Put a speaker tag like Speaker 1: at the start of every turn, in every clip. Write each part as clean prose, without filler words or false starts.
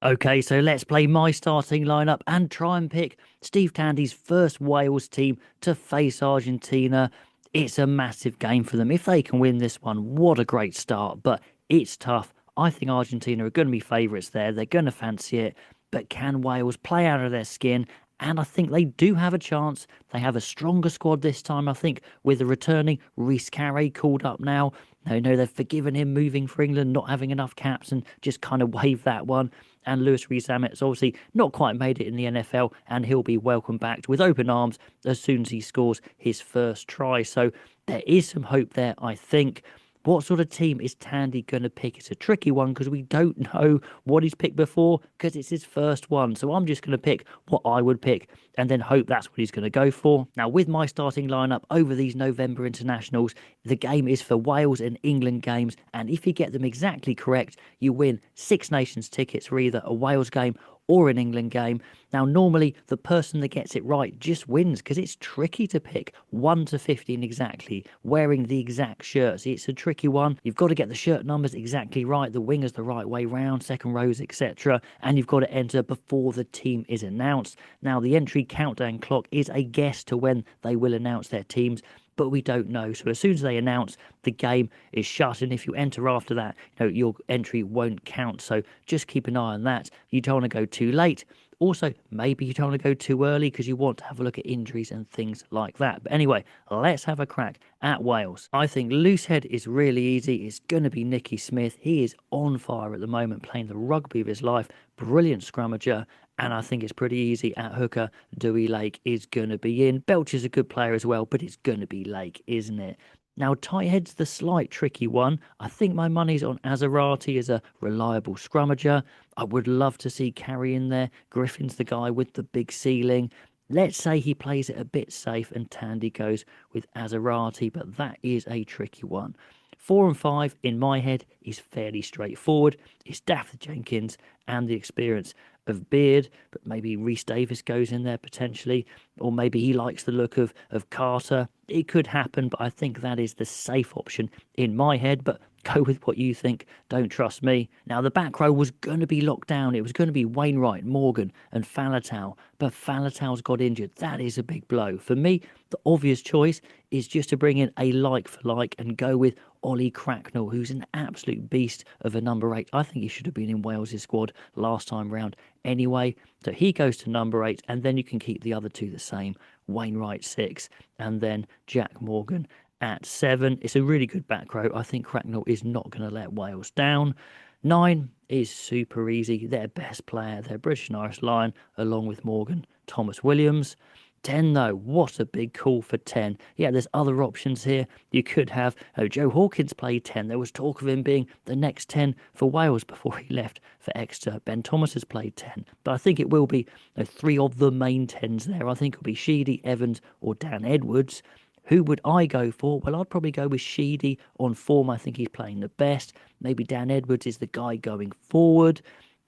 Speaker 1: Okay, so let's play my starting lineup and try and pick Steve Tandy's first Wales team to face Argentina. It's a massive game for them. If they can win this one, what a great start, but it's tough. I think Argentina are going to be favourites there. They're going to fancy it, but can Wales play out of their skin? And I think they do have a chance. They have a stronger squad this time, I think, with the returning Reece Carey called up now. I know they've forgiven him moving for England, not having enough caps, and just kind of waved that one. And Lewis Rees-Zammit's obviously not quite made it in the NFL, and he'll be welcomed back with open arms as soon as he scores his first try. So there is some hope there, I think. What sort of team is Tandy going to pick? It's a tricky one because we don't know what he's picked before because it's his first one. So I'm just going to pick what I would pick and then hope that's what he's going to go for. Now, with my starting lineup over these November internationals, the game is for Wales and England games. And if you get them exactly correct, you win Six Nations tickets for either a Wales game or an England game. Now, normally the person that gets it right just wins because it's tricky to pick 1 to 15 exactly, wearing the exact shirts. It's a tricky one. You've got to get the shirt numbers exactly right, the wingers the right way round, second rows, etc. And you've got to enter before the team is announced. Now, the entry countdown clock is a guess to when they will announce their teams, but we don't know. So as soon as they announce, the game is shut. And if you enter after that, your entry won't count. So just keep an eye on that. You don't want to go too late. Also, maybe you don't want to go too early because you want to have a look at injuries and things like that. But anyway, let's have a crack at Wales. I think loosehead is really easy. It's going to be Nicky Smith. He is on fire at the moment, playing the rugby of his life. Brilliant scrummager. And I think it's pretty easy at hooker. Dewey Lake is going to be in. Belch is a good player as well, but it's going to be Lake, isn't it? Now, tight head's the slight tricky one. I think my money's on Azarati as a reliable scrummager. I would love to see Carey in there. Griffin's the guy with the big ceiling. Let's say he plays it a bit safe and Tandy goes with Azarati, but that is a tricky one. 4 and 5 in my head is fairly straightforward. It's Daft Jenkins and the experience of Beard, but maybe Reece Davis goes in there potentially, or maybe he likes the look of Carter. It could happen, but I think that is the safe option in my head. But go with what you think. Don't trust me. Now, the back row was going to be locked down. It was going to be Wainwright, Morgan, and Faletau, but Faletau's got injured. That is a big blow. For me, the obvious choice is just to bring in a like for like and go with Ollie Cracknell, who's an absolute beast of a number 8. I think he should have been in Wales' squad last time round anyway. So he goes to number 8, and then you can keep the other two the same. Wainwright 6, and then Jack Morgan at 7. It's a really good back row. I think Cracknell is not going to let Wales down. 9 is super easy. Their best player, their British and Irish Lion, along with Morgan, Thomas Williams. 10 though, what a big call for 10. Yeah, there's other options here. You could have Joe Hawkins play 10. There was talk of him being the next 10 for Wales before he left for Exeter. Ben Thomas has played 10, but I think it will be 3 of the main 10s there. I think it'll be Sheedy, Evans or Dan Edwards. Who would I go for? Well, I'd probably go with Sheedy on form. I think he's playing the best. Maybe Dan Edwards is the guy going forward.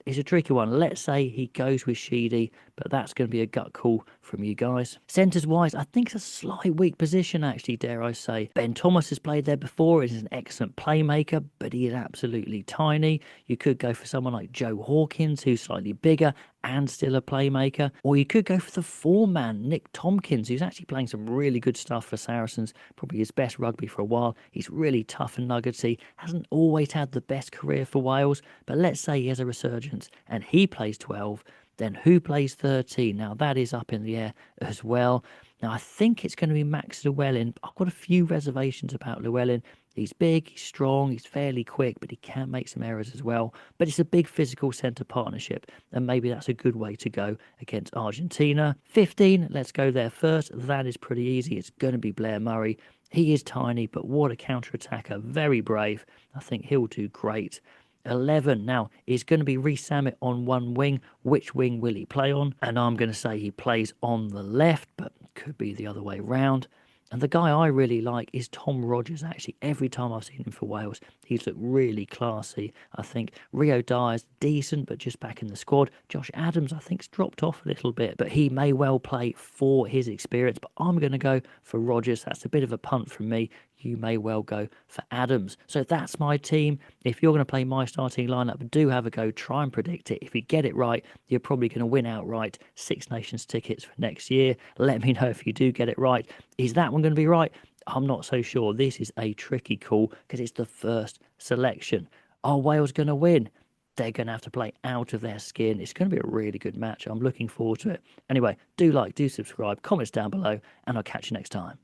Speaker 1: It's a tricky one. Let's say he goes with Sheedy, but that's going to be a gut call from you guys. Centres wise, I think it's a slight weak position, actually, dare I say. Ben Thomas has played there before. He's an excellent playmaker, but he is absolutely tiny. You could go for someone like Joe Hawkins, who's slightly bigger and still a playmaker. Or you could go for the four-man, Nick Tompkins, who's actually playing some really good stuff for Saracens. Probably his best rugby for a while. He's really tough and nuggetsy. Hasn't always had the best career for Wales, but let's say he has a resurgence and he plays 12. Then who plays 13? Now that is up in the air as well. Now I think it's going to be Max Llewellyn. I've got a few reservations about Llewellyn. He's big, he's strong, he's fairly quick, but he can make some errors as well. But it's a big physical centre partnership, and maybe that's a good way to go against Argentina. 15, let's go there first. That is pretty easy. It's going to be Blair Murray. He is tiny, but what a counter-attacker. Very brave. I think he'll do great. 11 now is going to be Rees-Zammit on one wing. Which wing will he play on? And I'm going to say he plays on the left, but could be the other way round. And the guy I really like is Tom Rogers, actually. Every time I've seen him for Wales, he's looked really classy. I think Rio Dyer's decent, but just back in the squad. Josh Adams, I think, has dropped off a little bit, but he may well play for his experience. But I'm going to go for Rogers. That's a bit of a punt from me. you may well go for Adams. So that's my team. If you're going to play my starting lineup, do have a go. Try and predict it. If you get it right, you're probably going to win outright Six Nations tickets for next year. Let me know if you do get it right. Is that one going to be right? I'm not so sure. This is a tricky call because it's the first selection. Are Wales going to win? They're going to have to play out of their skin. It's going to be a really good match. I'm looking forward to it. Anyway, do like, do subscribe, comments down below, and I'll catch you next time.